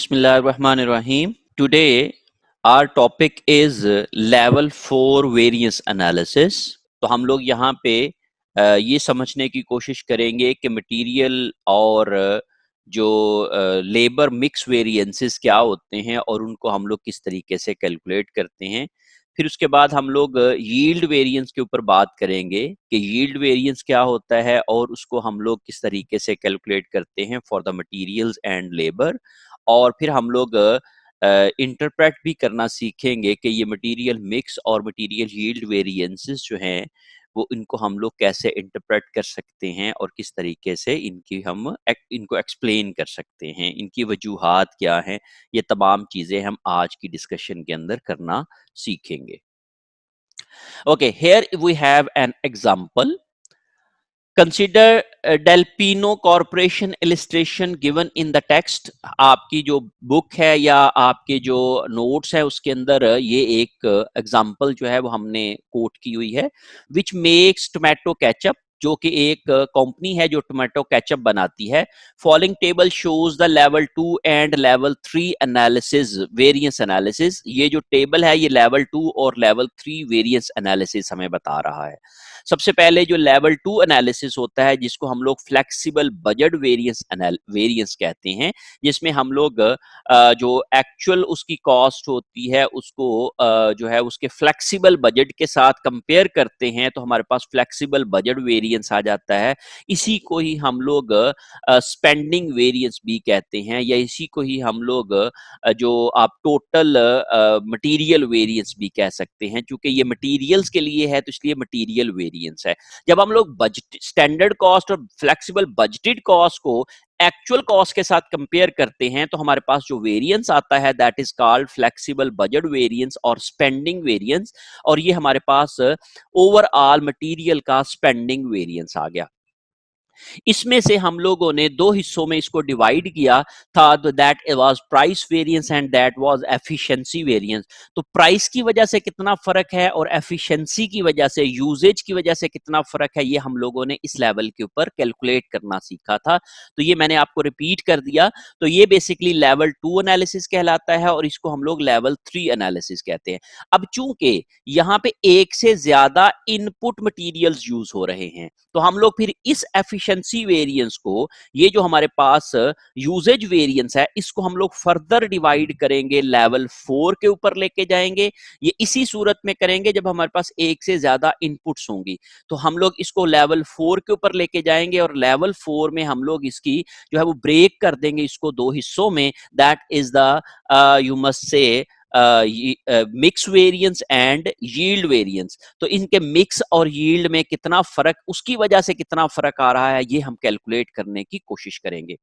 Bismillahirrahmanirrahim. Today our topic is level 4 variance analysis. तो हम लोग यहाँ पे ये समझने की कोशिश करेंगे कि मटेरियल और जो लेबर मिक्स वेरिएंसेस क्या होते हैं और उनको हम लोग किस तरीके से कैलकुलेट करते हैं। फिर उसके बाद हम लोग यील्ड वेरिएंस के ऊपर बात करेंगे कि यील्ड वेरिएंस क्या होता है और उसको हम लोग किस तरीके से कैलकुलेट करते हैं for the materials and labour. और फिर हम लोग इंटरप्रेट भी करना सीखेंगे कि ये मटेरियल मिक्स और मटेरियल यील्ड वेरिएंसेस जो हैं वो इनको हम लोग कैसे इंटरप्रेट कर सकते हैं और किस तरीके से इनको एक्सप्लेन कर सकते हैं, इनकी वजूहात क्या हैं। ये तमाम चीज़ें हम आज की डिस्कशन के अंदर करना सीखेंगे। Okay, here we have an example. Consider Delpino corporation illustration given in the text. आपकी जो बुक है या आपके जो नोट्स है उसके अंदर ये एक एग्जांपल जो है वो हमने कोट की हुई है. विच मेक्स टोमेटो केचप, जो कि एक कंपनी है जो टोमेटो केचप बनाती है. Following table shows the level 2 and level 3 analysis variance analysis. ये जो टेबल है ये लेवल 2 और लेवल 3 वेरिएंस एनालिसिस हमें बता रहा है. सबसे पहले जो लेवल 2 एनालिसिस होता है जिसको हम लोग फ्लेक्सिबल बजट वेरिएंस कहते हैं, जिसमें हम लोग जो एक्चुअल उसकी कॉस्ट होती है उसको जो है उसके फ्लेक्सिबल बजट के साथ कंपेयर करते हैं तो हमारे पास फ्लेक्सिबल बजट वेरिएंस आ जाता है. इसी को ही हम लोग स्पेंडिंग वेरिएंस भी कहते हैं, या इसी को ही हम लोग जो आप टोटल मटेरियल वेरिएंस भी कह सकते हैं. क्योंकि ये मटेरियल्स के लिए है तो इसलिए मटेरियल वेरिएंस है. जब हम लोग बजट स्टैंडर्ड कॉस्ट और फ्लेक्सिबल बजटेड कॉस्ट को एक्चुअल कॉस्ट के साथ कंपेयर करते हैं तो हमारे पास जो वेरिएंस आता है that is called flexible budget variance और स्पेंडिंग वेरिएंस. और ये हमारे पास ओवरऑल मटेरियल का स्पेंडिंग वेरिएंस आ गया. इसमें से हम लोगों ने दो हिस्सों में इसको डिवाइड किया था. तो that was price variance and that was efficiency variance. तो प्राइस की वजह से कितना फर्क है और एफिशिएंसी की वजह से, यूजेज की वजह से कितना फर्क है, ये हम लोगों ने इस लेवल के ऊपर कैलकुलेट करना सीखा था. तो ये मैंने आपको रिपीट कर दिया. तो ये बेसिकली लेवल 2 एनालिसिस कहलाता है और इसको हम लोग लेवल 3 एनालिसिस कहते हैं. अब चूंकि यहाँ पे एक से ज्यादा इनपुट मटेरियल्स यूज हो रहे हैं तो हम लोग फिर इस एफिशिएंसी वेरिएंस को, ये जो हमारे पास यूजेज वेरिएंस है, इसको हम लोग फर्दर डिवाइड करेंगे, लेवल 4 के ऊपर लेके जाएंगे. ये इसी सूरत में करेंगे जब हमारे पास एक से ज्यादा इनपुट्स होंगी. तो हम लोग इसको लेवल 4 के ऊपर लेके जाएंगे और लेवल 4 में हम लोग इसकी जो है वो ब्रेक कर देंगे इसको दो हिस्सों में. That is the you must say mix variance and yield variance. तो इनके मिक्स और यील्ड में कितना फर्क, उसकी वजह से कितना फर्क आ रहा है, ये हम कैलकुलेट करने की कोशिश करेंगे.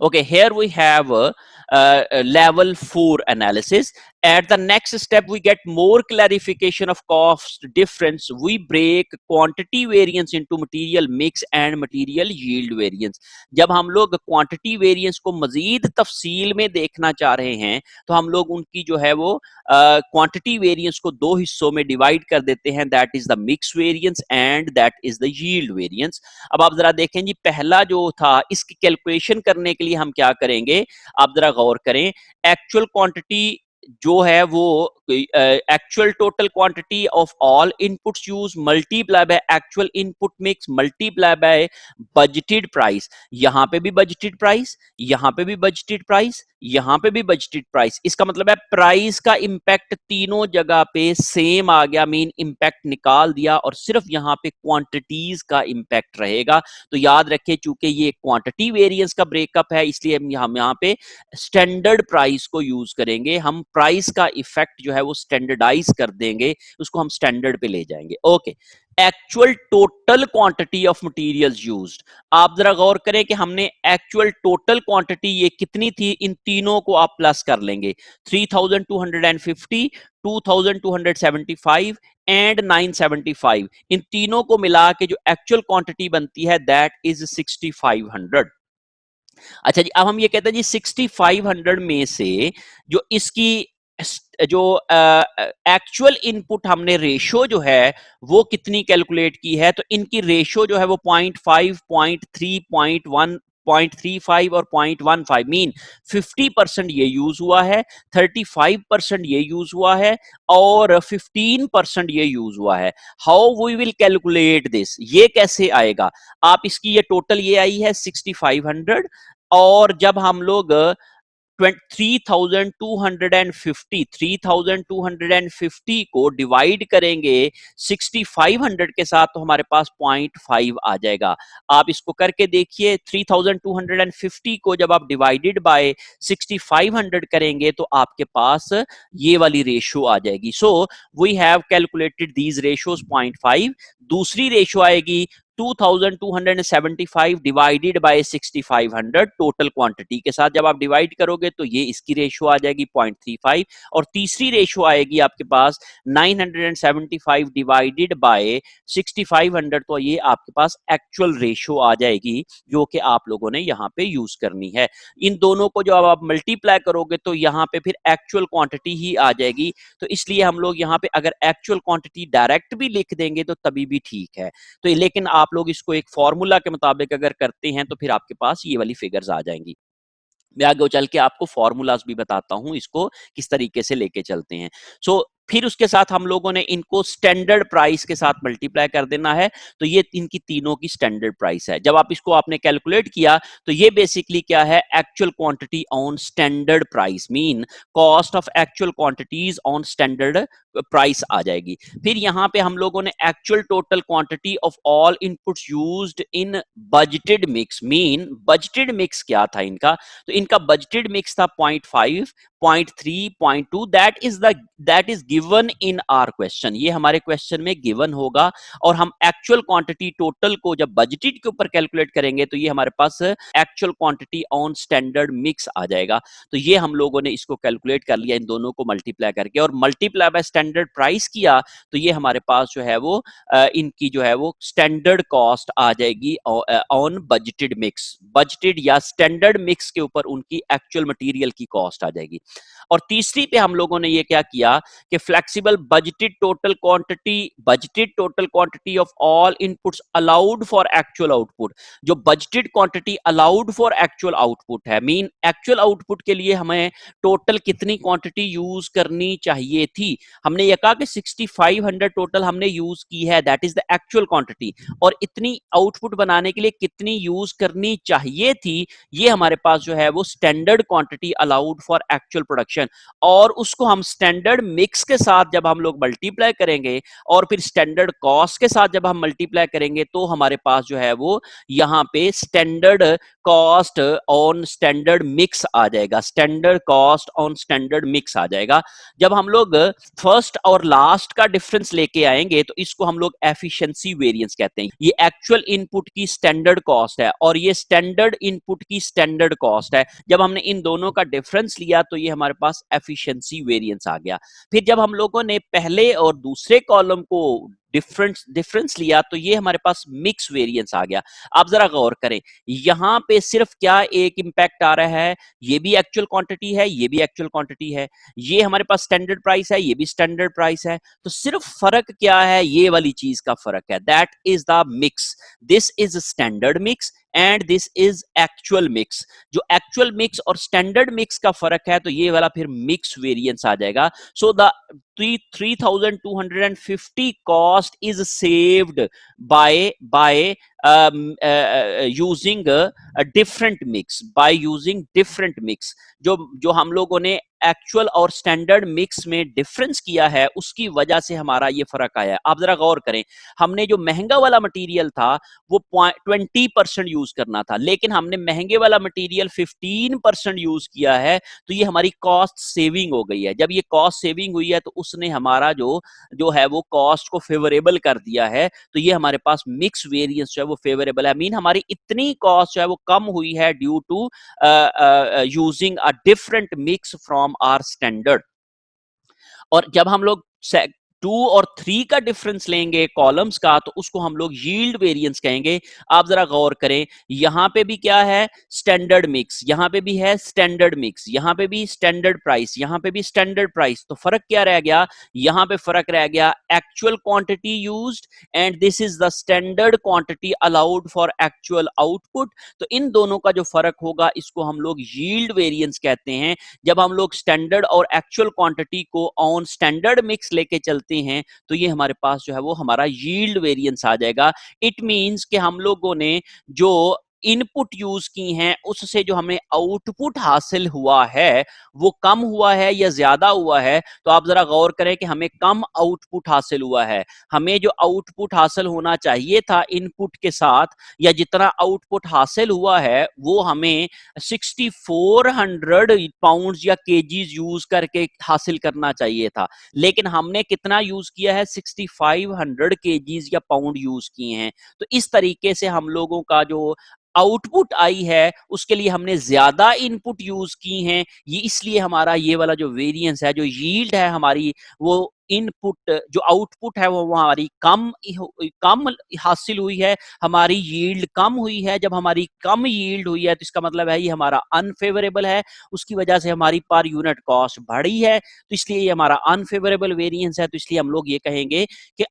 Okay, here we have level 4 analysis. At the next step, we get more clarification of cost difference. We break quantity variance into material mix and material yield variance. जब हम लोग quantity variance को मजीद तफसील में देखना चाह रहे हैं तो हम लोग उनकी जो है वो quantity variance को दो हिस्सों में डिवाइड कर देते हैं. That is the mix variance and that is the yield variance. अब आप जरा देखें जी, पहला जो था इसकी कैलकुलेशन करने के लिए हम क्या करेंगे, आप जरा गौर करें. एक्चुअल क्वांटिटी जो है वो actual total quantity of all inputs use multiply by actual input mix multiply by budgeted price. यहां पे भी बजटेड प्राइस, यहां पे भी बजटेड प्राइस, यहां पे भी बजटेड प्राइस. इसका मतलब है प्राइस का इंपैक्ट तीनों जगह पे सेम आ गया, मीन इंपैक्ट निकाल दिया और सिर्फ यहां पे क्वांटिटीज का इंपैक्ट रहेगा. तो याद रखें चूंकि ये क्वांटिटी वेरिएंस का ब्रेकअप है इसलिए हम यहाँ पे स्टैंडर्ड प्राइस को यूज करेंगे. हम प्राइस का इफेक्ट जो है वो स्टैंडर्डाइज कर देंगे, उसको हम स्टैंडर्ड पे ले जाएंगे. Okay, actual total quantity of materials used. आप जरा गौर करें कि हमने एक्चुअल टोटल क्वांटिटी ये कितनी थी, इन तीनों को आप प्लस कर लेंगे. 3250, 2275 एंड 975, इन तीनों को मिला के जो एक्चुअल क्वांटिटी बनती है दैट इज 6500. अच्छा जी, अब हम ये कहते हैं जी 6500 में से जो इसकी जो एक्चुअल इनपुट हमने रेशो जो है वो कितनी कैलकुलेट की है, तो इनकी रेशो जो है वो 0.5, 0.3, 0.1 0.35 और 0.15 मीन 50% ये यूज हुआ है, 35% ये यूज हुआ है और 15% ये यूज हुआ है। How we will calculate this, ये कैसे आएगा? आप इसकी ये टोटल ये आई है 6500 और जब हम लोग 3250 को डिवाइड करेंगे 6500 के साथ तो हमारे पास 0.5 आ जाएगा। आप इसको करके देखिए, 3250 को जब आप डिवाइडेड बाय 6500 करेंगे तो आपके पास ये वाली रेशियो आ जाएगी। So we have calculated these ratios 0.5। दूसरी रेशियो आएगी 2275 डिवाइडेड बाय 6500 टोटल क्वांटिटी के साथ जब आप डिवाइड करोगे तो ये इसकी रेशियो आ जाएगी 0.35। और तीसरी रेशियो आएगी आपके पास 975 डिवाइडेड बाय 6500, तो ये आपके पास एक्चुअल रेशियो आ जाएगी जो कि आप लोगों ने यहाँ पे यूज करनी है। इन दोनों को जब आप मल्टीप्लाई करोगे तो यहाँ पे फिर एक्चुअल क्वांटिटी ही आ जाएगी। तो इसलिए हम लोग यहाँ पे अगर एक्चुअल क्वांटिटी डायरेक्ट भी लिख देंगे तो तभी भी ठीक है। तो लेकिन आप लोग इसको एक फॉर्मूला के मुताबिक अगर करते हैं तो फिर आपके पास ये वाली फिगर्स आ जाएंगी। मैं आगे चल के आपको फॉर्मूलाज भी बताता हूं इसको किस तरीके से लेके चलते हैं। सो फिर उसके साथ हम लोगों ने इनको स्टैंडर्ड प्राइस के साथ मल्टीप्लाई कर देना है। तो ये इनकी तीनों की स्टैंडर्ड प्राइस है। जब आप इसको आपने कैलकुलेट किया तो ये बेसिकली क्या है, actual quantity on standard price mean cost of actual quantities on standard price आ जाएगी। फिर यहाँ पे हम लोगों ने actual total quantity of all inputs used in budgeted mix mean budgeted mix क्या था इनका, तो इनका बजटेड मिक्स था 0.5, 0.3, 0.2। That is given in are question, ये हमारे क्वेश्चन में गिवन होगा। और हम एक्चुअल क्वांटिटी टोटल को जब बजटेड के ऊपर कैलकुलेट करेंगे तो ये हमारे पास actual quantity on standard mix आ जाएगा। तो ये हम लोगों ने इसको कैलकुलेट कर लिया इन दोनों को मल्टीप्लाई करके और मल्टीप्लाई बाय स्टैंडर्ड प्राइस किया तो ये हमारे पास जो है वो इनकी जो है वो स्टैंडर्ड कॉस्ट आ जाएगी ऑन बजटेड मिक्स। बजटेड या स्टैंडर्ड मिक्स के ऊपर उनकी एक्चुअल मटेरियल की कॉस्ट आ जाएगी। और तीसरी पे हम लोगों ने ये क्या किया कि flexible budgeted total quantity of all inputs allowed for actual output. जो budgeted quantity allowed for actual output है मीन एक्चुअल आउटपुट के लिए हमें टोटल कितनी क्वांटिटी यूज करनी चाहिए थी, हमने ये कहा कि 6500 टोटल हमने यूज की है, that is the actual quantity. और इतनी आउटपुट बनाने के लिए कितनी यूज करनी चाहिए थी, ये हमारे पास जो है वो standard quantity allowed for actual production. और उसको हम स्टैंडर्ड मिक्स के साथ जब हम लोग मल्टीप्लाई करेंगे और फिर स्टैंडर्ड कॉस्ट के साथ जब हम मल्टीप्लाई करेंगे तो हमारे पास जो है वो यहाँ पे standard cost on standard mix आ जाएगा। Standard cost on standard mix आ जाएगा। जब हम लोग फर्स्ट और लास्ट का डिफरेंस लेके आएंगे तो इसको हम लोग एफिशिएंसी वेरिएंस कहते हैं। ये एक्चुअल इनपुट की स्टैंडर्ड कॉस्ट है और ये स्टैंडर्ड इनपुट की स्टैंडर्ड कॉस्ट है। जब हमने इन दोनों का डिफरेंस लिया तो ये हमारे पास एफिशिएंसी वेरिएंस आ गया। फिर जब हम लोगों ने पहले और दूसरे कॉलम को डिफरेंस लिया तो ये हमारे पास मिक्स वेरिएंस आ गया। आप जरा गौर करें, यहां पे सिर्फ क्या एक इंपैक्ट आ रहा है, ये भी एक्चुअल क्वांटिटी है, ये भी एक्चुअल क्वांटिटी है, ये हमारे पास स्टैंडर्ड प्राइस है, ये भी स्टैंडर्ड प्राइस है। तो सिर्फ फर्क क्या है, ये वाली चीज का फर्क है, that is the mix. This is standard mix and this is actual mix. जो एक्चुअल मिक्स और स्टैंडर्ड मिक्स का फर्क है तो ये वाला फिर मिक्स वेरिएंस आ जाएगा। So the 3250 cost is saved by using a different mix, by using different mix। जो हम लोगों ने एक्चुअल और स्टैंडर्ड मिक्स में डिफरेंस किया है उसकी वजह से हमारा ये फर्क आया है। आप जरा गौर करें, हमने जो महंगा वाला मटेरियल था वो 20% यूज करना था, लेकिन हमने महंगे वाला मटेरियल 15% यूज किया है, तो ये हमारी कॉस्ट सेविंग हो गई है। जब ये कॉस्ट सेविंग हुई है तो उसने हमारा जो है वो कॉस्ट को फेवरेबल कर दिया है। तो ये हमारे पास मिक्स वेरिएंस जो है वो फेवरेबल है, मीन हमारी इतनी कॉस्ट जो है वो कम हुई है due to using a different mix from our standard. और जब हम लोग 2 और 3 का डिफरेंस लेंगे कॉलम्स का, तो उसको हम लोग यील्ड वेरिएंस कहेंगे। आप जरा गौर करें, यहां पे भी क्या है, स्टैंडर्ड मिक्स, यहां पे भी है स्टैंडर्ड मिक्स, यहां पे भी स्टैंडर्ड प्राइस, यहां पे भी स्टैंडर्ड प्राइस। तो फर्क क्या रह गया, यहां पे फर्क रह गया actual quantity used and this is the standard quantity allowed for actual output. तो इन दोनों का जो फर्क होगा इसको हम लोग यील्ड वेरिएंस कहते हैं। जब हम लोग स्टैंडर्ड और एक्चुअल क्वांटिटी को ऑन स्टैंडर्ड मिक्स लेके चलते हैं तो ये हमारे पास जो है वो हमारा यील्ड वेरिएंस आ जाएगा। इट मींस कि हम लोगों ने जो इनपुट यूज की हैं उससे जो हमें आउटपुट हासिल हुआ है वो कम हुआ है या ज्यादा हुआ है। तो आप जरा गौर करें कि हमें कम आउटपुट हासिल हुआ है। हमें जो आउटपुट हासिल होना चाहिए था इनपुट के साथ, या जितना आउटपुट हासिल हुआ है वो हमें 6400 पाउंड्स या केजीज यूज करके हासिल करना चाहिए था, लेकिन हमने कितना यूज किया है, 6500 केजीज या पाउंड यूज किए हैं। तो इस तरीके से हम लोगों का जो आउटपुट आई है उसके लिए हमने ज्यादा इनपुट यूज की हैं, ये इसलिए हमारा ये वाला जो वेरिएंस है, जो यील्ड है हमारी, वो इनपुट जो आउटपुट है वो हमारी कम हासिल हुई है, हमारी यील्ड कम हुई है। जब हमारी कम यील्ड हुई है तो इसका मतलब है ये हमारा अनफेवरेबल है, उसकी वजह से हमारी पर यूनिट कॉस्ट बढ़ी है, तो इसलिए ये हमारा अनफेवरेबल वेरिएंस है। तो इसलिए हम लोग ये कहेंगे कि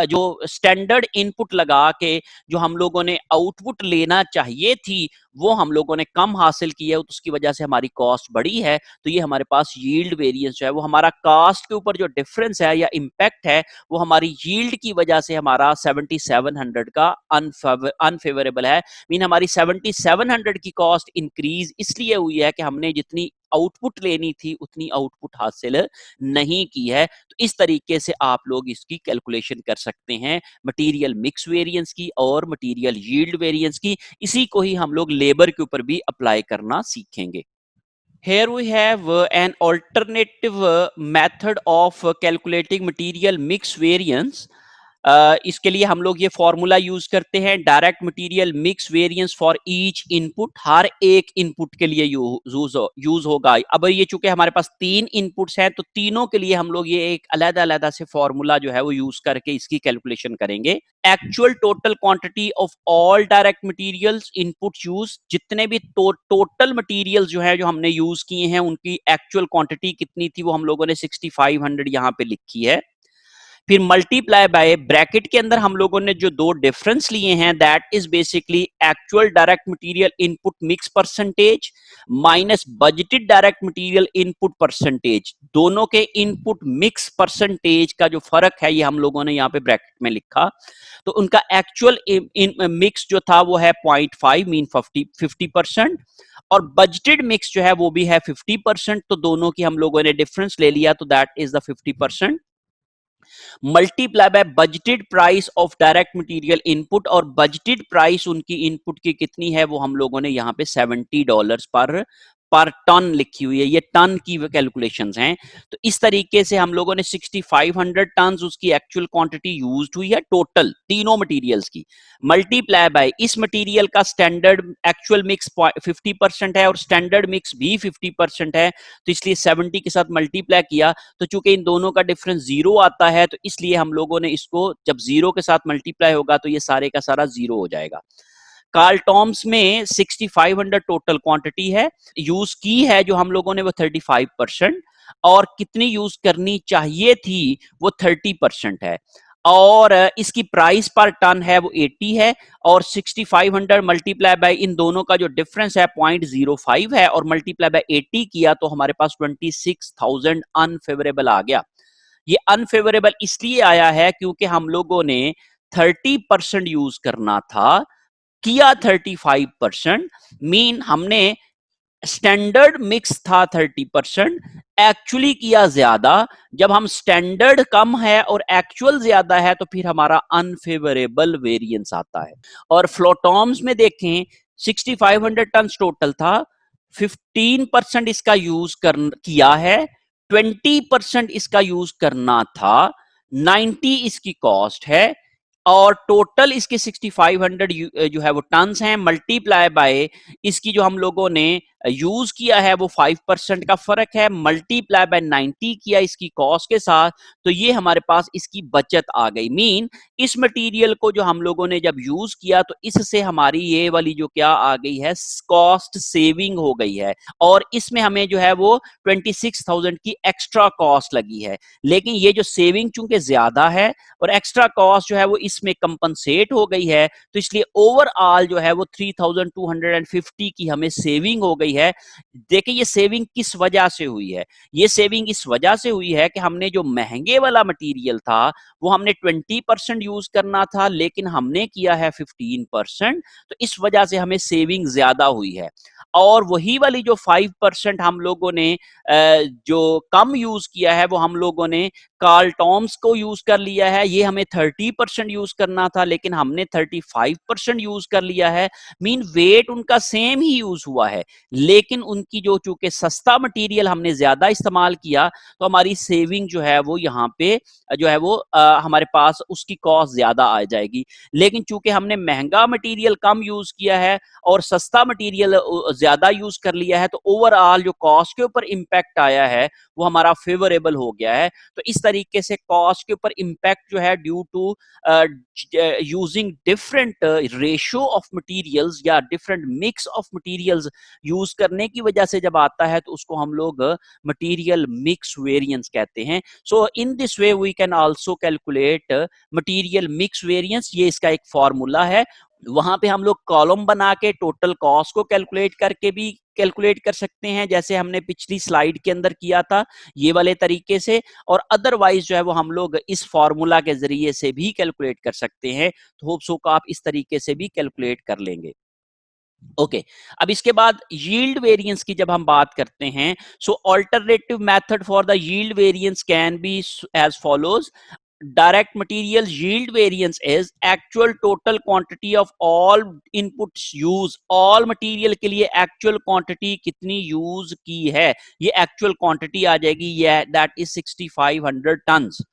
जो स्टैंडर्ड इनपुट लगा के जो हम लोगों ने आउटपुट लेना चाहिए थी वो हम लोगों ने कम हासिल की है, तो उसकी वजह से हमारी कॉस्ट बढ़ी है। तो ये हमारे पास यील्ड वेरिएंस जो है वो हमारा कॉस्ट के ऊपर जो डिफरेंस है या इम्पैक्ट है वो हमारी यील्ड की वजह से हमारा 7700 का अनफेवरेबल है। मीन हमारी 7700 की कॉस्ट इंक्रीज इसलिए हुई है कि हमने जितनी आउटपुट लेनी थी उतनी आउटपुट हासिल नहीं की है। तो इस तरीके से आप लोग इसकी कैलकुलेशन कर सकते हैं मटेरियल मिक्स वेरिएंस की और मटेरियल यील्ड वेरिएंस की। इसी को ही हम लोग लेबर के ऊपर भी अप्लाई करना सीखेंगे। Here we have an alternative method of calculating material mix variance. इसके लिए हम लोग ये फॉर्मूला यूज करते हैं, direct material mix variance for each input, हर एक इनपुट के लिए यूज होगा। अब ये चूंकि हमारे पास 3 इनपुट्स हैं तो तीनों के लिए हम लोग ये एक अलग अलग से फॉर्मूला जो है वो यूज करके इसकी कैलकुलेशन करेंगे। Actual total quantity of all direct materials input use, जितने भी टोटल मटेरियल्स जो है जो हमने यूज किए हैं उनकी एक्चुअल क्वांटिटी कितनी थी वो हम लोगों ने 6500 यहाँ पे लिखी है। फिर मल्टीप्लाई बाय, ब्रैकेट के अंदर हम लोगों ने जो दो डिफरेंस लिए हैं that is basically actual direct material input mix percentage minus budgeted direct material input percentage. दोनों के इनपुट मिक्स परसेंटेज का जो फर्क है ये हम लोगों ने यहाँ पे ब्रैकेट में लिखा। तो उनका एक्चुअल मिक्स जो था वो है 0.5 मीन 50%, और बजटेड मिक्स जो है वो भी है 50%। तो दोनों की हम लोगों ने डिफरेंस ले लिया, तो that is the 50%। Multiply by budgeted price of direct material input, और बजटेड प्राइस उनकी इनपुट की कितनी है वो हम लोगों ने यहाँ पे $70 पर टन लिखी हुई है। ये टन की कैलकुलेशंस हैं। तो इस तरीके से हम लोगों ने 6500 टन उसकी एक्चुअल क्वांटिटी यूज्ड हुई है टोटल तीनों मटेरियल्स की, मल्टीप्लाई बाय इस मटेरियल का स्टैंडर्ड एक्चुअल मिक्स 50% है और स्टैंडर्ड मिक्स भी 50% है, तो इसलिए 70 के साथ मल्टीप्लाई किया। तो चूंकि इन दोनों का डिफरेंस जीरो आता है तो इसलिए हम लोगों ने इसको जब जीरो के साथ मल्टीप्लाई होगा तो ये सारे का सारा जीरो हो जाएगा। कार्ल टॉम्स में 6500 टोटल क्वांटिटी है, यूज की है जो हम लोगों ने वो 35%, और कितनी यूज करनी चाहिए थी वो 30% है, और इसकी प्राइस पर टन है वो 80 है, और 6500 मल्टीप्लाई बाय इन दोनों का जो डिफरेंस है 0.05 है, और मल्टीप्लाई बाय 80 किया तो हमारे पास 26,000 अनफेवरेबल आ गया। ये अनफेवरेबल इसलिए आया है क्योंकि हम लोगों ने 30% यूज करना था, किया 35%, मीन हमने स्टैंडर्ड मिक्स था 30%, एक्चुअली किया ज्यादा। जब हम स्टैंडर्ड कम है और एक्चुअल ज्यादा है तो फिर हमारा अनफेवरेबल वेरिएंस आता है। और फ्लोटॉम्स में देखें 6500 टन टोटल था, 15% इसका यूज किया है, 20% इसका यूज करना था, 90 इसकी कॉस्ट है, और टोटल इसके 6500 जो है वो टन्स हैं, मल्टीप्लाई बाय इसकी जो हम लोगों ने यूज किया है वो 5% का फर्क है, मल्टीप्लाई बाय 90 किया इसकी कॉस्ट के साथ, तो ये हमारे पास इसकी बचत आ गई। मीन इस मटेरियल को जो हम लोगों ने जब यूज किया तो इससे हमारी ये वाली जो क्या आ गई है, कॉस्ट सेविंग हो गई है, और इसमें हमें जो है वो 26,000 की एक्स्ट्रा कॉस्ट लगी है। लेकिन ये जो सेविंग चूंकि ज्यादा है और एक्स्ट्रा कॉस्ट जो है वो इसमें कंपनसेट हो गई है, तो इसलिए ओवरऑल जो है वो 3,250 की हमें सेविंग हो गई है। देखिए ये सेविंग किस वजह से हुई है, ये सेविंग इस वजह से हुई है कि हमने जो महंगे वाला मटेरियल था वो हमने 20% यूज करना था, लेकिन हमने किया है 15%, तो इस वजह से हमें सेविंग ज्यादा हुई है। और वही वाली जो 5% हम लोगों ने जो कम यूज किया है वो हम लोगों ने कार्ल टॉम्स को यूज कर लिया है। ये हमें 30% यूज करना था, लेकिन हमने 35% यूज कर लिया है। मीन वेट उनका सेम ही यूज हुआ है, लेकिन उनकी जो चूंकि सस्ता मटेरियल हमने ज्यादा इस्तेमाल किया, तो हमारी सेविंग जो है वो यहाँ पे जो है वो हमारे पास उसकी कॉस्ट ज्यादा आ जाएगी। लेकिन चूंकि हमने महंगा मटेरियल कम यूज किया है और सस्ता मटेरियल ज्यादा यूज कर लिया है, तो ओवरऑल जो कॉस्ट के ऊपर इंपैक्ट आया है वो हमारा फेवरेबल हो गया है। तो इस तरीके से कॉस्ट के ऊपर इंपैक्ट जो है due to using different ratio of materials या different mix of materials use करने की वजह से जब आता है, तो उसको हम लोग मटेरियल मिक्स वेरिएंस कहते हैं। So in this way we can also calculate material mix variance. ये इसका एक फॉर्मूला है, वहां पे हम लोग कॉलम बना के टोटल कॉस्ट को कैलकुलेट करके भी कैलकुलेट कर सकते हैं, जैसे हमने पिछली स्लाइड के अंदर किया था ये वाले तरीके से। और अदरवाइज जो है वो हम लोग इस फॉर्मूला के जरिए से भी कैलकुलेट कर सकते हैं। तो होप सो आप इस तरीके से भी कैलकुलेट कर लेंगे। ओके अब इसके बाद यील्ड वेरिएंस की जब हम बात करते हैं, so alternative method for the yield variance can be as follows. direct material yield variance is actual total quantity of all inputs use। all material के लिए actual quantity कितनी use की है, ये actual quantity आ जाएगी, ये that is 6500 tons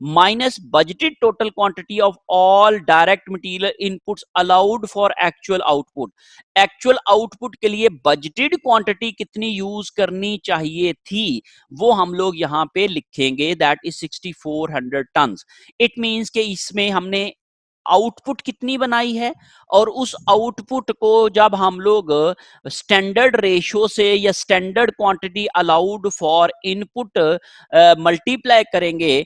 minus budgeted total quantity of all direct material inputs allowed for actual output। Actual output के लिए बजटेड क्वांटिटी कितनी यूज करनी चाहिए थी वो हम लोग यहां पे लिखेंगे, that is 6400 tonne. It means के इसमें हमने आउटपुट कितनी बनाई है, और उस आउटपुट को जब हम लोग स्टैंडर्ड रेशियो से या standard quantity allowed for input multiply करेंगे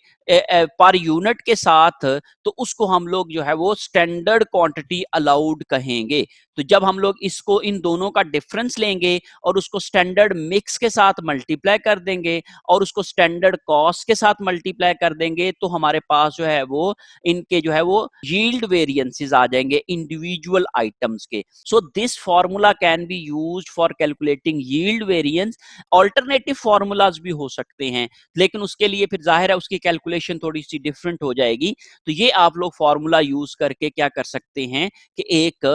पर यूनिट के साथ, तो उसको हम लोग जो है वो स्टैंडर्ड क्वांटिटी अलाउड कहेंगे। तो जब हम लोग इसको इन दोनों का डिफरेंस लेंगे और उसको स्टैंडर्ड मिक्स के साथ मल्टीप्लाई कर देंगे और उसको स्टैंडर्ड कॉस्ट के साथ मल्टीप्लाई कर देंगे, तो हमारे पास जो है वो इनके जो है वो यील्ड वेरिएंसेस आ जाएंगे इंडिविजुअल आइटम्स के। So this formula can be used for calculating yield variance. Alternative formulas भी हो सकते हैं, लेकिन उसके लिए फिर जाहिर है उसकी कैलकुलेशन थोड़ी सी डिफरेंट हो जाएगी। तो ये आप लोग फार्मूला यूज करके क्या कर सकते हैं कि एक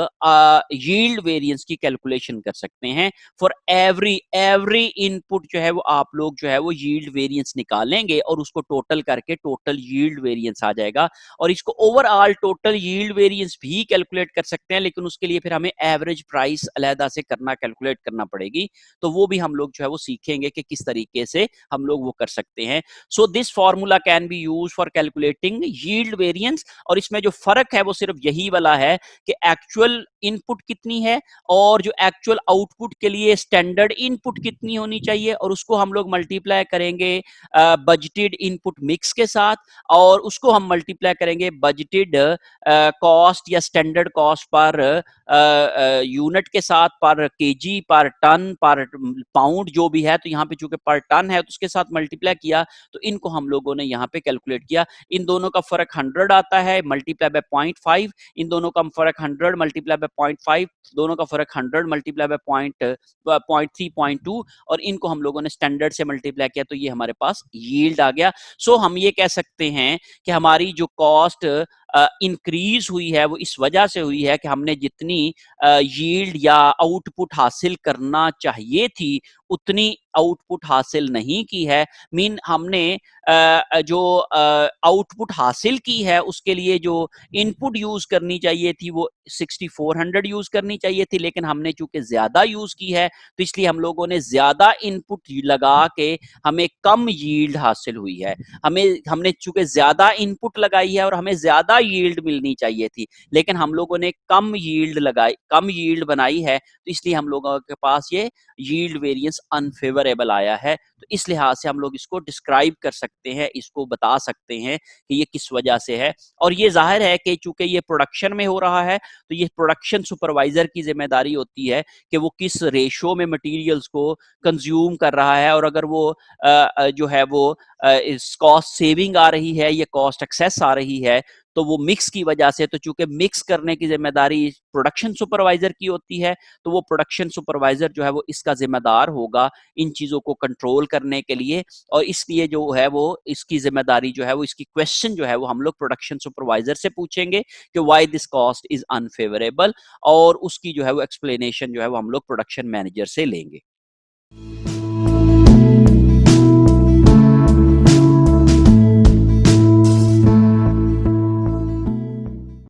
यील्ड वेरिएंस की कैलकुलेशन कर सकते हैं। फॉर एवरी इनपुट जो है वो आप लोग जो है वो यील्ड वेरिएंस निकालेंगे और उसको टोटल करके टोटल यील्ड वेरिएंस आ जाएगा। और इसको ओवरऑल टोटल यील्ड वेरिएंस भी कैलकुलेट कर सकते हैं, लेकिन उसके लिए फिर हमें एवरेज प्राइस अलहदा से कैलकुलेट करना पड़ेगी। तो वो भी हम लोग जो है वो सीखेंगे कि किस तरीके से हम लोग वो कर सकते हैं। So this formula can be use for calculating yield variance. और इसमें जो फर्क है वो सिर्फ यही वाला है कि एक्चुअल इनपुट कितनी है और जो एक्चुअल आउटपुट के लिए स्टैंडर्ड इनपुट कितनी होनी चाहिए, और उसको हम लोग मल्टीप्लाई करेंगे बजटेड इनपुट मिक्स के साथ, और उसको हम मल्टीप्लाई करेंगे बजटेड कॉस्ट या स्टैंडर्ड कॉस्ट पर यूनिट के साथ, पर केजी, पर टन, पर पाउंड जो भी है। तो यहाँ पे चूंकि पर टन है तो उसके साथ मल्टीप्लाई किया, तो इनको हम लोगों ने यहाँ पे कैलकुलेट किया। इन दोनों का फर्क 100 आता है, मल्टीप्लाई बाय 0.5। इन दोनों का फर्क 100 मल्टीप्लाई बाय 0.5, दोनों का फर्क 100 मल्टीप्लाई बाय 0.3 0.2, और इनको हम लोगों ने स्टैंडर्ड से मल्टीप्लाई किया, तो ये हमारे पास यील्ड आ गया। सो हम ये कह सकते हैं कि हमारी जो कॉस्ट इंक्रीज हुई है वो इस वजह से हुई है कि हमने जितनी यील्ड या आउटपुट हासिल करना चाहिए थी उतनी आउटपुट हासिल नहीं की है। मीन हमने जो आउटपुट हासिल की है उसके लिए जो इनपुट यूज करनी चाहिए थी वो 6400 यूज करनी चाहिए थी, लेकिन हमने चूंकि ज्यादा यूज की है तो इसलिए हम लोगों ने ज्यादा इनपुट लगा के हमें कम यील्ड हासिल हुई है। हमने चूंकि ज्यादा इनपुट लगाई है और हमें ज्यादा यील्ड मिलनी चाहिए थी, लेकिन हम लोगों ने कम यील्ड बनाई है, तो इसलिए हम लोगों के पास ये यील्ड वेरिएंस अनफेवरेबल आया है। तो इस लिहाज से हम लोग इसको डिस्क्राइब कर सकते हैं, इसको बता सकते हैं कि ये किस वजह से है। और ये जाहिर है कि चूंकि ये प्रोडक्शन में हो रहा है तो ये प्रोडक्शन सुपरवाइजर की जिम्मेदारी होती है कि वो किस रेशो में मटेरियल्स को कंज्यूम कर रहा है, और अगर वो जो है वो इस कॉस्ट सेविंग आ रही है या कॉस्ट एक्सेस आ रही है तो वो मिक्स की वजह से, तो चूंकि मिक्स करने की जिम्मेदारी प्रोडक्शन सुपरवाइजर की होती है तो वो प्रोडक्शन सुपरवाइजर जो है वो इसका जिम्मेदार होगा इन चीजों को कंट्रोल करने के लिए। और इसलिए जो है वो इसकी जिम्मेदारी जो है वो इसकी क्वेश्चन जो है वो हम लोग प्रोडक्शन सुपरवाइजर से पूछेंगे कि why this cost is unfavourable, और उसकी जो है वो एक्सप्लेनेशन जो है वो हम लोग प्रोडक्शन मैनेजर से लेंगे।